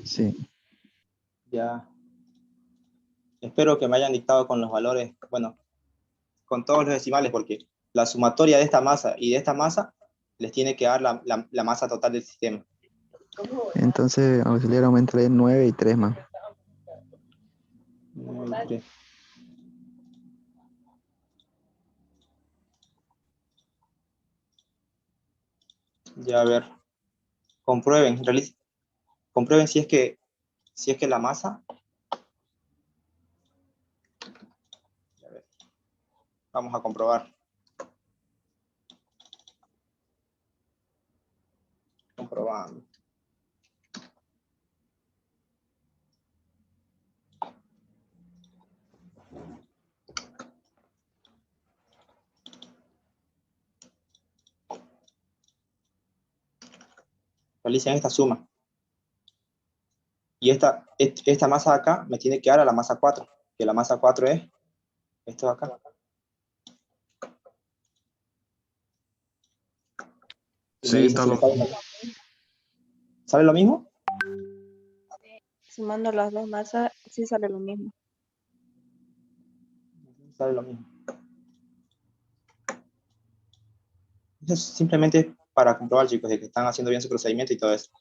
Sí. Ya. Espero que me hayan dictado con los valores, bueno, con todos los decimales, porque la sumatoria de esta masa y de esta masa les tiene que dar la masa total del sistema. Entonces, auxiliar aumenta 9 y 3 más. 9 y 3. Ya, a ver. Comprueben, comprueben si es que la masa. A ver, vamos a comprobar. Comprobando. Realicen esta suma. Y esta masa de acá me tiene que dar a la masa 4, que la masa 4 es esto de acá. Y me Sí, dicen está si lo le ¿sale lo mismo? Sumando las dos masas, sí sale lo mismo. Sale lo mismo. Eso es simplemente para comprobar, chicos, de que están haciendo bien su procedimiento y todo eso.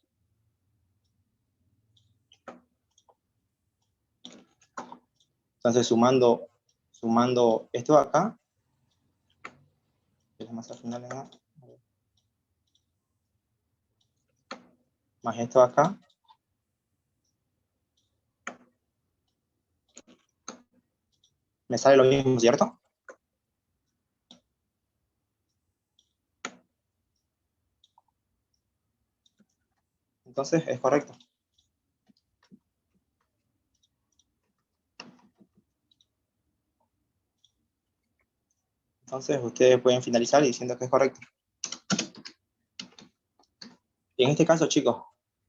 Entonces, sumando esto de acá, que es la masa final de acá, más esto de acá, me sale lo mismo, ¿cierto? Entonces, es correcto. Entonces, ustedes pueden finalizar diciendo que es correcto. Y en este caso, chicos,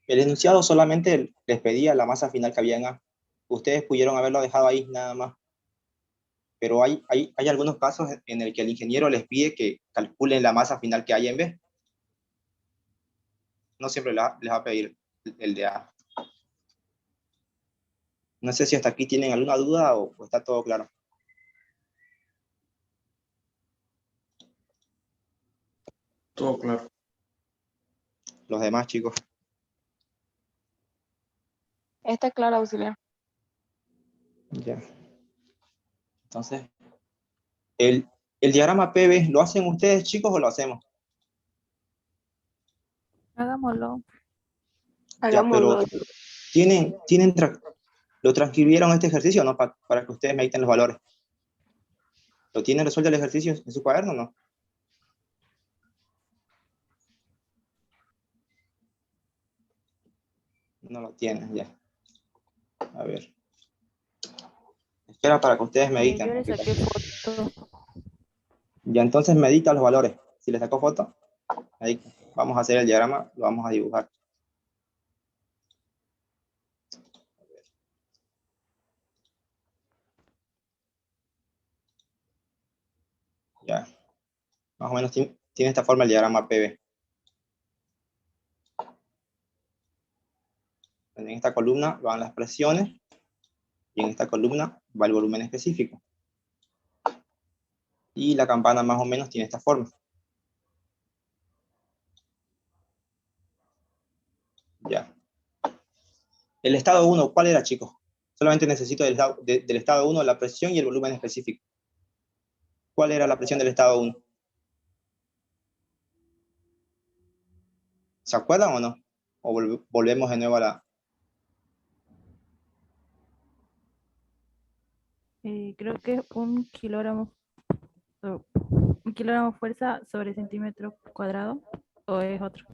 el enunciado solamente les pedía la masa final que había en A. Ustedes pudieron haberlo dejado ahí nada más. Pero hay algunos casos en el que el ingeniero les pide que calculen la masa final que hay en B. No siempre les va a pedir el de A. No sé si hasta aquí tienen alguna duda o está todo claro. todo claro. Los demás, chicos. Está claro, auxiliar. Ya. Entonces, el diagrama PV, ¿lo hacen ustedes, chicos, o lo hacemos? Hagámoslo. Ya, pero Hagámoslo. ¿lo transcribieron este ejercicio o no? Para que ustedes me dicten los valores. ¿Lo tienen resuelto el ejercicio en su cuaderno o no? No lo tienen, ya. A ver. Espera para que ustedes me Yo editen. le saqué foto. Ya, entonces me edita los valores. Si les sacó foto, me dicta. Vamos a hacer el diagrama, lo vamos a dibujar. Ya. Más o menos tiene esta forma el diagrama PV. En esta columna van las presiones y en esta columna va el volumen específico. Y la campana más o menos tiene esta forma. Ya. El estado 1, ¿cuál era, chicos? Solamente necesito del estado 1 la presión y el volumen específico. ¿Cuál era la presión del estado 1? ¿Se acuerdan o no? ¿O volvemos de nuevo a la...? Creo que es un kilogramo fuerza sobre centímetro cuadrado, o es otro.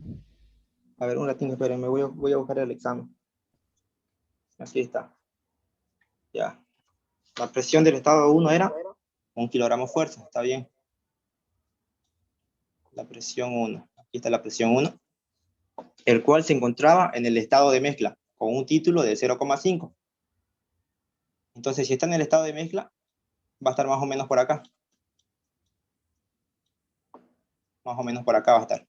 A ver, un ratito, espérenme, voy a buscar el examen. Aquí está. Ya. La presión del estado 1 era 1 kilogramo fuerza, está bien. La presión 1. Aquí está la presión 1. El cual se encontraba en el estado de mezcla, con un título de 0,5. Entonces, si está en el estado de mezcla, va a estar más o menos por acá. Más o menos por acá va a estar.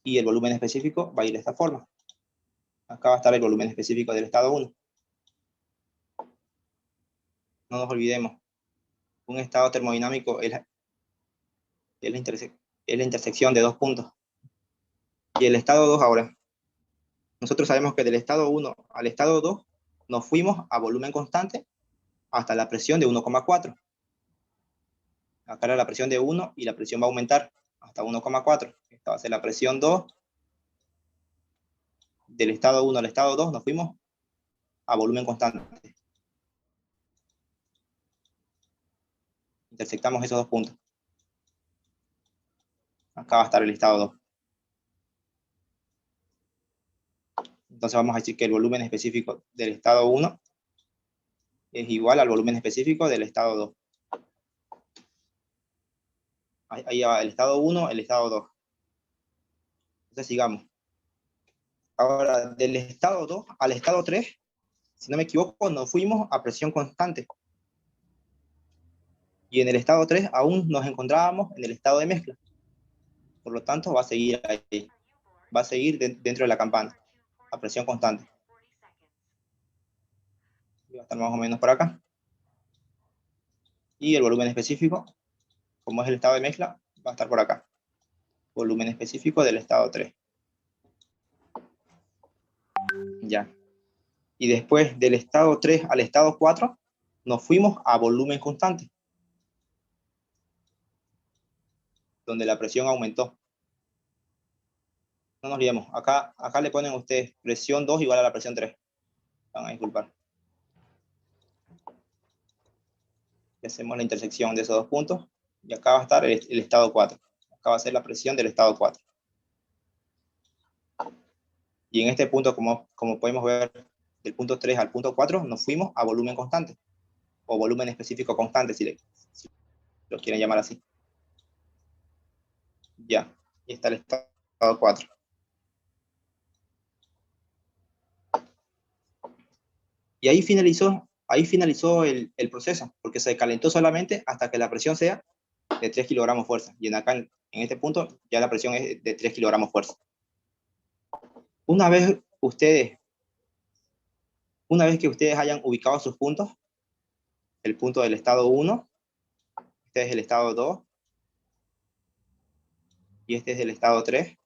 Y el volumen específico va a ir de esta forma. Acá va a estar el volumen específico del estado 1. No nos olvidemos, un estado termodinámico es la intersección de dos puntos. Y el estado 2 ahora. Nosotros sabemos que del estado 1 al estado 2 nos fuimos a volumen constante hasta la presión de 1,4. Acá era la presión de 1 y la presión va a aumentar hasta 1,4. Esta va a ser la presión 2. Del estado 1 al estado 2 nos fuimos a volumen constante. Intersectamos esos dos puntos. Acá va a estar el estado 2. Entonces vamos a decir que el volumen específico del estado 1 es igual al volumen específico del estado 2. Ahí va el estado 1, el estado 2. Entonces sigamos. Ahora, del estado 2 al estado 3, si no me equivoco, nos fuimos a presión constante. Y en el estado 3 aún nos encontrábamos en el estado de mezcla. Por lo tanto, va a seguir ahí. Va a seguir dentro de la campana, a presión constante. Va a estar más o menos por acá. Y el volumen específico, como es el estado de mezcla, va a estar por acá. Volumen específico del estado 3. Ya. Y después del estado 3 al estado 4, nos fuimos a volumen constante, donde la presión aumentó. No nos olvidemos, acá le ponen ustedes presión 2 igual a la presión 3. Van a disculpar. Y hacemos la intersección de esos dos puntos. Y acá va a estar el estado 4. Acá va a ser la presión del estado 4. Y en este punto, como podemos ver, del punto 3 al punto 4, nos fuimos a volumen constante. O volumen específico constante, si lo quieren llamar así. Ya, y está el estado 4. Y ahí finalizó el proceso, porque se calentó solamente hasta que la presión sea de 3 kilogramos fuerza. Y acá, en este punto, ya la presión es de 3 kilogramos fuerza. Una vez que ustedes hayan ubicado sus puntos, el punto del estado 1, este es el estado 2, y este es el estado 3,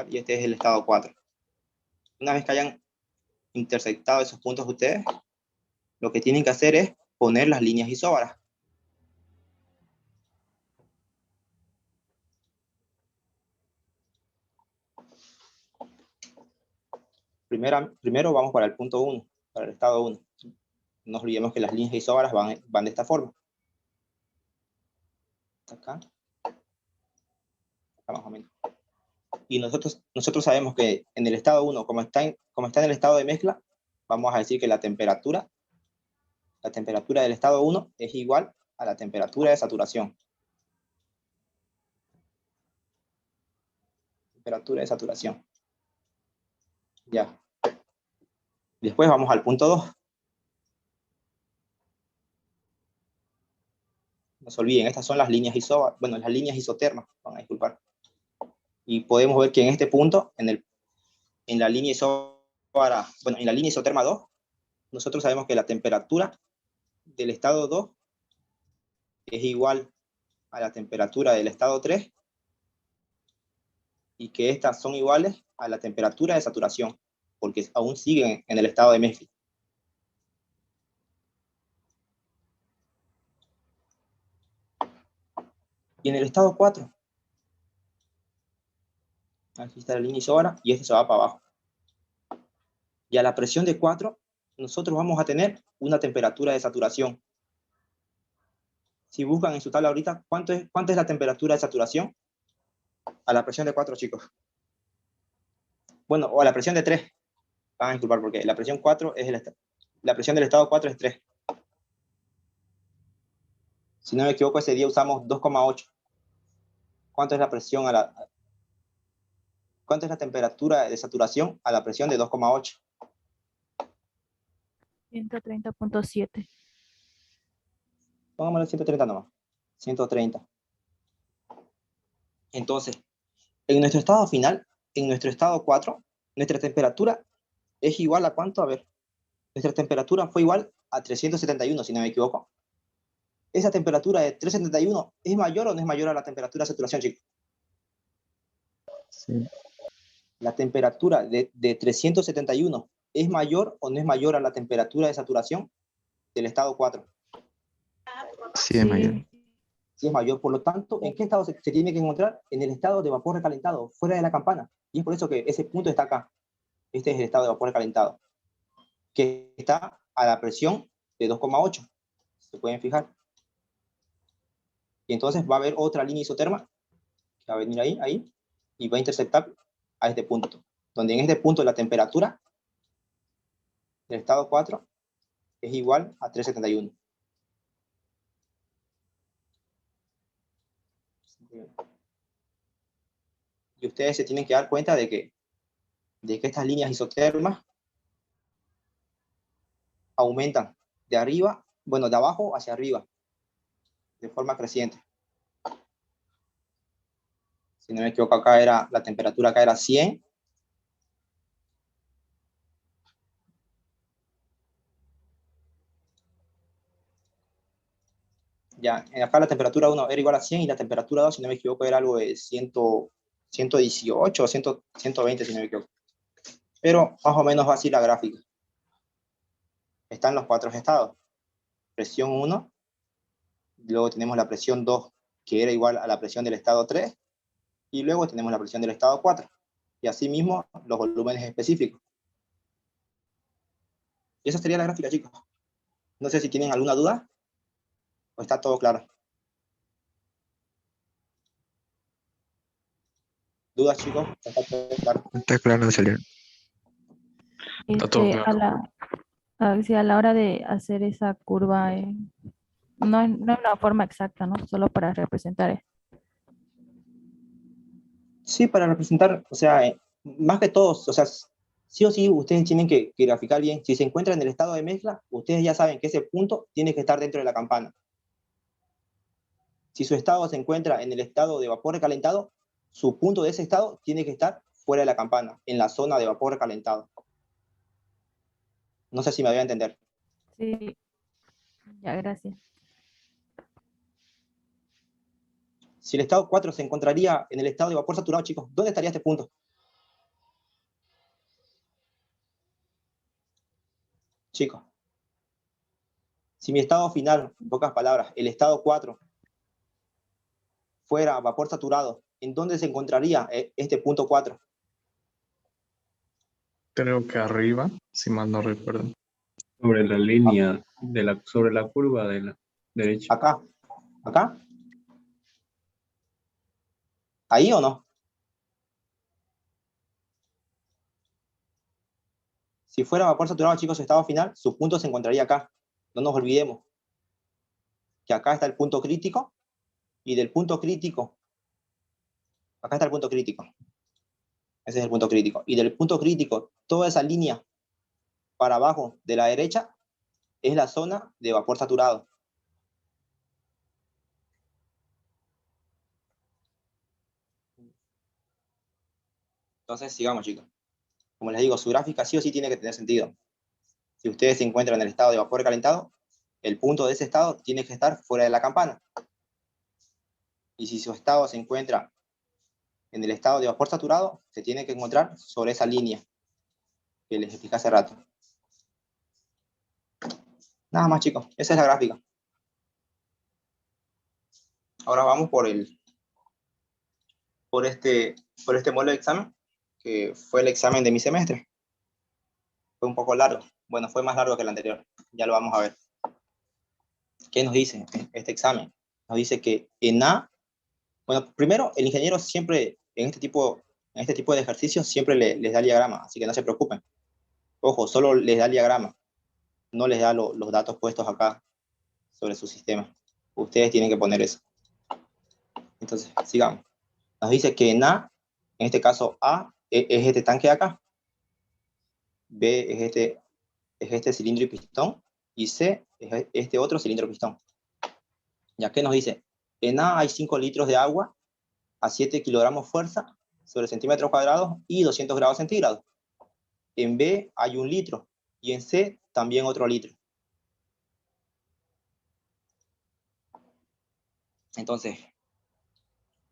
y este es el estado 4. Una vez que hayan intersectado esos puntos ustedes, lo que tienen que hacer es poner las líneas isóbaras. Primero vamos para el punto 1, para el estado 1. No nos olvidemos que las líneas isóbaras van de esta forma. Acá más o menos. Y nosotros sabemos que en el estado 1, como está en el estado de mezcla, vamos a decir que la temperatura del estado 1 es igual a la temperatura de saturación. Temperatura de saturación. Ya. Después vamos al punto 2. No se olviden, estas son las líneas las líneas isotermas, van a disculpar. Y podemos ver que en este punto, en la línea en la línea isoterma 2, nosotros sabemos que la temperatura del estado 2 es igual a la temperatura del estado 3 y que estas son iguales a la temperatura de saturación, porque aún siguen en el estado de mezcla. Y en el estado 4, aquí está la línea isóbara y este se va para abajo. Y a la presión de 4, nosotros vamos a tener una temperatura de saturación. Si buscan en su tabla ahorita, ¿cuánto es la temperatura de saturación? A la presión de 4, chicos. Bueno, o a la presión de 3. Van a disculpar porque la presión 4 la presión del estado 4 es 3. Si no me equivoco, ese día usamos 2,8. ¿Cuánto es la presión cuánto es la temperatura de saturación a la presión de 2,8? 130.7. Pongámosle 130 nomás. 130. Entonces, En nuestro estado final, en nuestro estado 4, nuestra temperatura es igual a ¿cuánto? A ver, nuestra temperatura fue igual a 371, si no me equivoco. Esa temperatura de 371 ¿es mayor o no es mayor a la temperatura de saturación, chicos? Sí. La temperatura de 371 ¿es mayor o no es mayor a la temperatura de saturación del estado 4? Sí, es mayor. Si es mayor, por lo tanto, ¿en qué estado se tiene que encontrar? En el estado de vapor recalentado, fuera de la campana. Y es por eso que ese punto está acá. Este es el estado de vapor recalentado, que está a la presión de 2,8. Se pueden fijar. Y entonces va a haber otra línea isoterma que va a venir ahí, y va a interceptar a este punto. Donde en este punto la temperatura del estado 4 es igual a 371. Y ustedes se tienen que dar cuenta de que estas líneas isotermas aumentan de arriba, bueno, de abajo hacia arriba, de forma creciente. Si no me equivoco, acá era, la temperatura acá era 100. Ya, acá la temperatura 1 era igual a 100 y la temperatura 2, si no me equivoco, era algo de 118 o 120, si no me equivoco. Pero más o menos va así la gráfica. Están los 4 estados. Presión 1, luego tenemos la presión 2, que era igual a la presión del estado 3, y luego tenemos la presión del estado 4. Y asimismo los volúmenes específicos. Y esa sería la gráfica, chicos. No sé si tienen alguna duda o está todo claro. ¿Dudas, chicos? ¿Está todo claro? Está claro, Celia. Está todo A claro. sí, a la hora de hacer esa curva, no es una forma exacta, ¿no? Solo para representar. Sí, para representar, o sea, más que todos, o sea, sí o sí ustedes tienen que graficar bien. Si se encuentra en el estado de mezcla, ustedes ya saben que ese punto tiene que estar dentro de la campana. Si su estado se encuentra en el estado de vapor recalentado, su punto de ese estado tiene que estar fuera de la campana, en la zona de vapor recalentado. No sé si me voy a entender. Sí, ya, gracias. Si el estado 4 se encontraría en el estado de vapor saturado, chicos, ¿dónde estaría este punto? Chicos, si mi estado final, en pocas palabras, el estado 4, fuera vapor saturado, ¿en dónde se encontraría este punto 4? Creo que arriba, si mal no recuerdo. Sobre la línea, sobre la curva de la derecha. Acá, acá. ¿Ahí o no? Si fuera vapor saturado, chicos, estado final, su punto se encontraría acá. No nos olvidemos que acá está el punto crítico, y del punto crítico, acá está el punto crítico. Ese es el punto crítico. Y del punto crítico, toda esa línea para abajo de la derecha es la zona de vapor saturado. Entonces, sigamos, chicos. Como les digo, su gráfica sí o sí tiene que tener sentido. Si ustedes se encuentran en el estado de vapor calentado, el punto de ese estado tiene que estar fuera de la campana. Y si su estado se encuentra en el estado de vapor saturado, se tiene que encontrar sobre esa línea que les expliqué hace rato. Nada más, chicos. Esa es la gráfica. Ahora vamos por este modelo de examen, que fue el examen de mi semestre. Fue un poco largo. Bueno, fue más largo que el anterior. Ya lo vamos a ver. ¿Qué nos dice este examen? Nos dice que en A, bueno, primero, el ingeniero siempre, en este tipo de ejercicios, siempre les da el diagrama, así que no se preocupen. Ojo, solo les da el diagrama, no les da los datos puestos acá sobre su sistema. Ustedes tienen que poner eso. Entonces, sigamos. Nos dice que en A, en este caso A, es este tanque de acá. B es este cilindro y pistón. Y C es este otro cilindro y pistón. ¿Ya qué nos dice? En A hay 5 litros de agua a 7 kilogramos fuerza, sobre centímetros cuadrados y 200 grados centígrados. En B hay 1 litro y en C también otro litro. Entonces,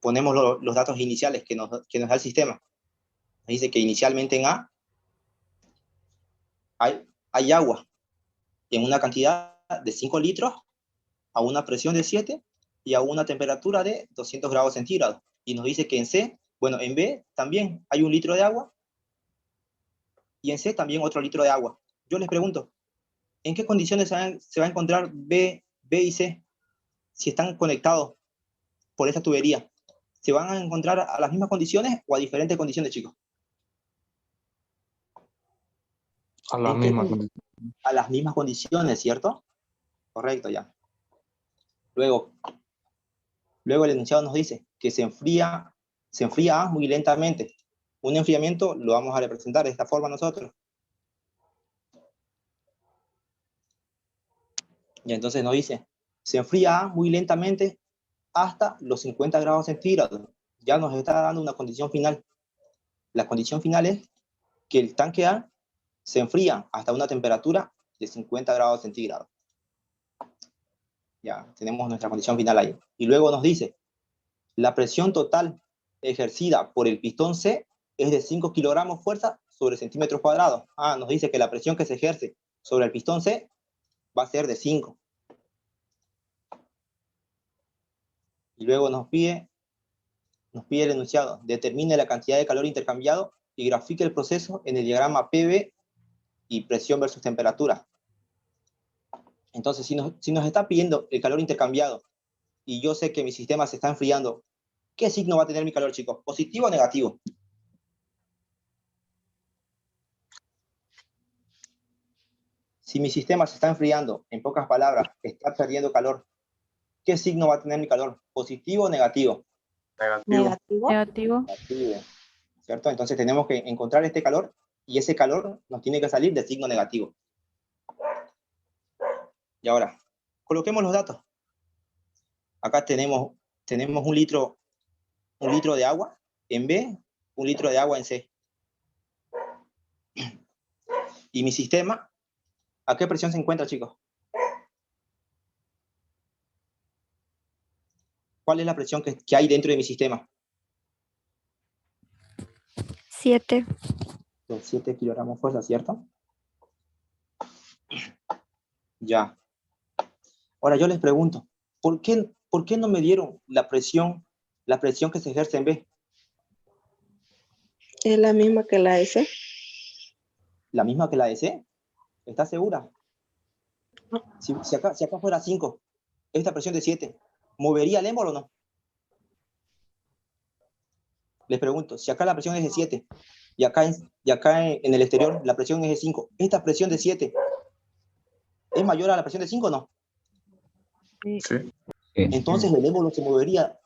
ponemos los datos iniciales que nos da el sistema. Nos dice que inicialmente en A hay agua en una cantidad de 5 litros a una presión de 7 y a una temperatura de 200 grados centígrados. Y nos dice que en C, bueno, en B también hay 1 litro de agua y en C también otro litro de agua. Yo les pregunto, ¿en qué condiciones se va a encontrar B y C si están conectados por esta tubería? ¿Se van a encontrar a las mismas condiciones o a diferentes condiciones, chicos? A la misma condición. A las mismas condiciones, ¿cierto? Correcto, ya. Luego el enunciado nos dice que se enfría A muy lentamente. Un enfriamiento lo vamos a representar de esta forma nosotros. Y entonces nos dice, se enfría A muy lentamente hasta los 50 grados centígrados. Ya nos está dando una condición final. La condición final es que el tanque A se enfría hasta una temperatura de 50 grados centígrados. Ya tenemos nuestra condición final ahí. Y luego nos dice, la presión total ejercida por el pistón C es de 5 kilogramos fuerza sobre centímetros cuadrados. Nos dice que la presión que se ejerce sobre el pistón C va a ser de 5. Y luego nos pide el enunciado, determine la cantidad de calor intercambiado y grafique el proceso en el diagrama PV y presión versus temperatura. Entonces, si nos está pidiendo el calor intercambiado y yo sé que mi sistema se está enfriando, ¿qué signo va a tener mi calor, chicos? ¿Positivo o negativo? Si mi sistema se está enfriando, en pocas palabras, está perdiendo calor, ¿qué signo va a tener mi calor? ¿Positivo o negativo? Negativo. Negativo. Negativo, ¿cierto? Entonces tenemos que encontrar este calor y ese calor nos tiene que salir de signo negativo. Y ahora, coloquemos los datos. Acá tenemos 1 litro de agua en B, 1 litro de agua en C. Y mi sistema, ¿a qué presión se encuentra, chicos? ¿Cuál es la presión que hay dentro de mi sistema? 7. 7 kilogramos fuerza, ¿cierto? Ya. Ahora yo les pregunto, ¿por qué no me dieron la presión que se ejerce en B? Es la misma que la S. ¿La misma que la de C? ¿Estás segura? Si acá fuera 5, esta presión de 7, ¿movería el émbolo o no? Les pregunto, si acá la presión es de 7 y acá en el exterior la presión es de 5, ¿esta presión de 7 es mayor a la presión de 5 o no? Sí. Entonces el émbolo se movería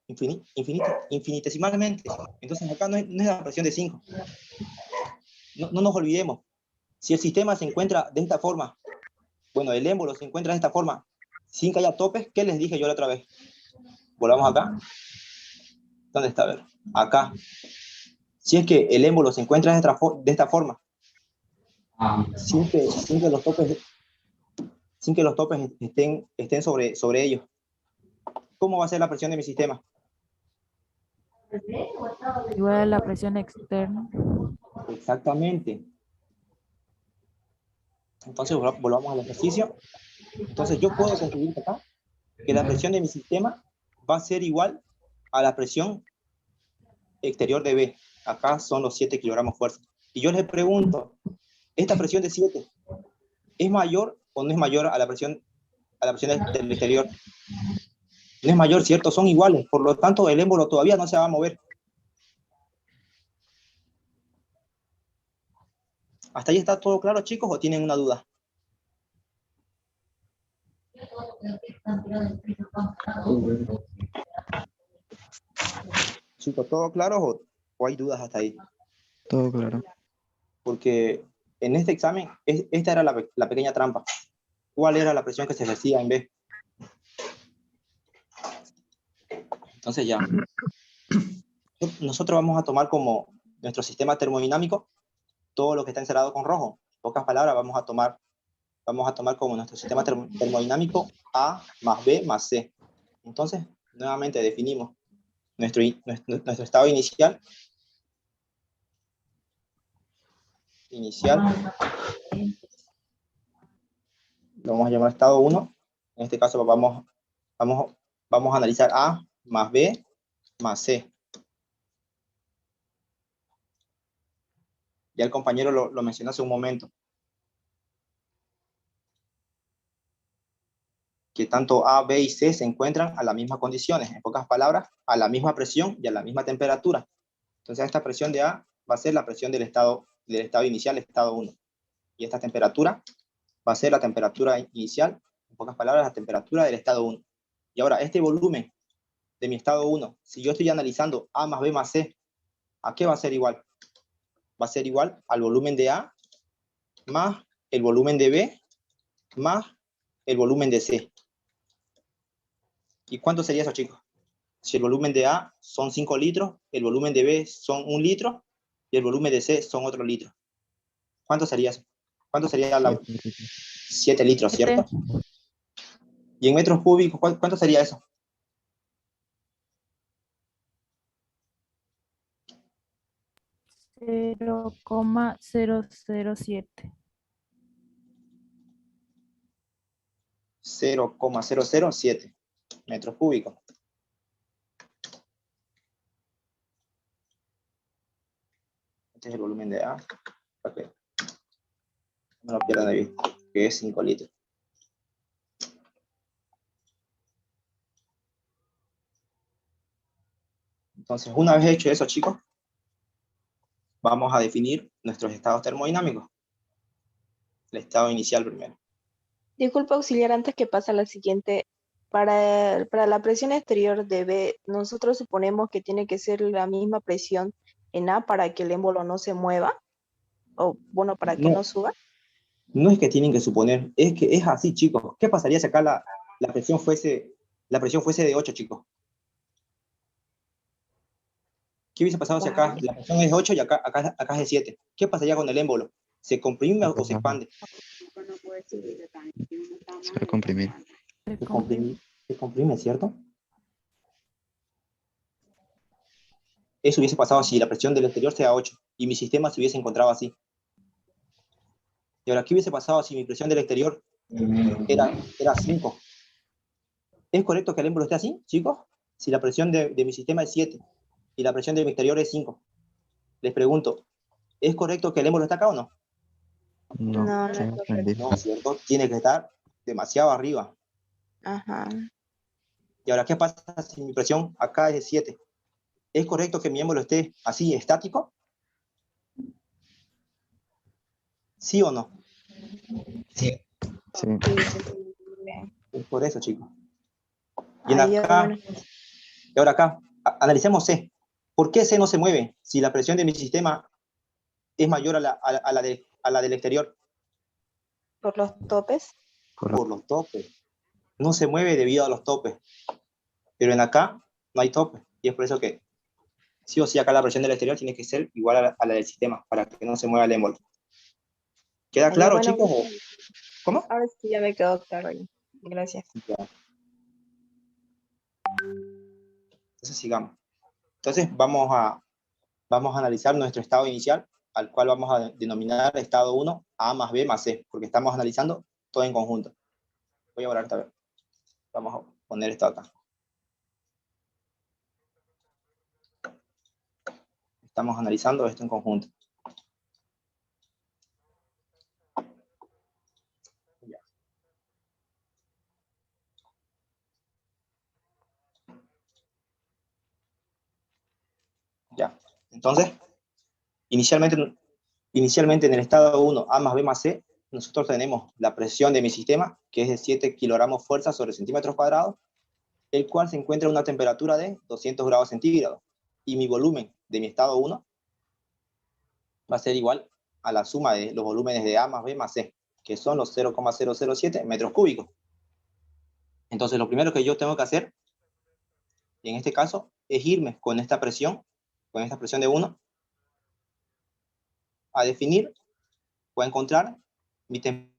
infinitesimalmente. Entonces acá no es la presión de 5. No nos olvidemos, si el sistema se encuentra de esta forma, bueno, el émbolo se encuentra de esta forma, sin que haya topes, ¿qué les dije yo la otra vez? Volvamos acá. ¿Dónde está? A ver, acá. Si es que el émbolo se encuentra de esta forma, sin que los topes estén sobre ellos, ¿cómo va a ser la presión de mi sistema? Igual a la presión externa. Exactamente. Entonces volvamos al ejercicio. Entonces yo puedo concluir acá que la presión de mi sistema va a ser igual a la presión exterior de B. Acá son los 7 kilogramos fuerza. Y yo les pregunto, ¿esta presión de 7 es mayor o no es mayor a la presión del exterior? No es mayor, ¿cierto? Son iguales. Por lo tanto, el émbolo todavía no se va a mover. ¿Hasta ahí está todo claro, chicos, o tienen una duda? Chicos, ¿todo claro o hay dudas hasta ahí? Todo claro. Porque en este examen, esta era la pequeña trampa. ¿Cuál era la presión que se ejercía en B? Entonces ya, nosotros vamos a tomar como nuestro sistema termodinámico todo lo que está encerrado con rojo. En pocas palabras, vamos a tomar como nuestro sistema termodinámico A más B más C. Entonces, nuevamente definimos nuestro estado inicial. Lo vamos a llamar estado 1. En este caso vamos a analizar A más B más C. Ya el compañero lo mencionó hace un momento. Que tanto A, B y C se encuentran a las mismas condiciones. En pocas palabras, a la misma presión y a la misma temperatura. Entonces esta presión de A va a ser la presión del estado inicial, estado 1. Y esta temperatura va a ser la temperatura inicial, en pocas palabras, la temperatura del estado 1. Y ahora, este volumen de mi estado 1, si yo estoy analizando A más B más C, ¿a qué va a ser igual? Va a ser igual al volumen de A más el volumen de B más el volumen de C. ¿Y cuánto sería eso, chicos? Si el volumen de A son 5 litros, el volumen de B son 1 litro y el volumen de C son otro litro. ¿Cuánto sería eso? ¿Cuánto sería 7 litros, cierto? Y en metros cúbicos, ¿cuánto sería eso? 0,007. 0,007 metros cúbicos. Este es el volumen de A. Okay. No lo pierdan de vista, que es 5 litros. Entonces, una vez hecho eso, chicos, vamos a definir nuestros estados termodinámicos. El estado inicial primero. Disculpa, auxiliar, antes que pase a la siguiente. Para la presión exterior de B, nosotros suponemos que tiene que ser la misma presión en A para que el émbolo no se mueva, o bueno, para que no suba. No es que tienen que suponer, es que es así, chicos. ¿Qué pasaría si acá la presión fuese de 8, chicos? ¿Qué hubiese pasado si acá la presión es de 8 y acá es de 7? ¿Qué pasaría con el émbolo? ¿Se comprime o se expande? Se va a comprimir. Se comprime, ¿cierto? Eso hubiese pasado si la presión del exterior sea 8 y mi sistema se hubiese encontrado así. Y ahora, ¿qué hubiese pasado si mi presión del exterior era 5? ¿Es correcto que el émbolo esté así, chicos? Si la presión de mi sistema es 7 y la presión de mi exterior es 5. Les pregunto, ¿es correcto que el émbolo esté acá o no? No, No, ¿cierto? Tiene que estar demasiado arriba. Ajá. Y ahora, ¿qué pasa si mi presión acá es de 7? ¿Es correcto que mi émbolo esté así, estático? ¿Sí o no? Sí. Es por eso, chicos. Y ahora acá, analicemos C. ¿Por qué C no se mueve si la presión de mi sistema es mayor a la del exterior? ¿Por los topes? Por los topes. No se mueve debido a los topes. Pero en acá no hay tope. Y es por eso que sí o sí acá la presión del exterior tiene que ser igual a la del sistema, para que no se mueva el émbolo. ¿Queda claro, bueno, chicos? ¿Cómo? Ahora sí ya me quedó claro. Gracias. Ya. Entonces sigamos. Entonces vamos a analizar nuestro estado inicial, al cual vamos a denominar estado 1, A más B más C, porque estamos analizando todo en conjunto. Voy a borrar esta vez. Vamos a poner esto acá. Estamos analizando esto en conjunto. Ya. Entonces, inicialmente en el estado 1, A más B más C, nosotros tenemos la presión de mi sistema, que es de 7 kilogramos fuerza sobre centímetros cuadrados, el cual se encuentra a una temperatura de 200 grados centígrados. Y mi volumen de mi estado 1 va a ser igual a la suma de los volúmenes de A más B más C, que son los 0,007 metros cúbicos. Entonces, lo primero que yo tengo que hacer, en este caso, es irme con esta presión con esta expresión de 1, a definir, voy a encontrar mi temperatura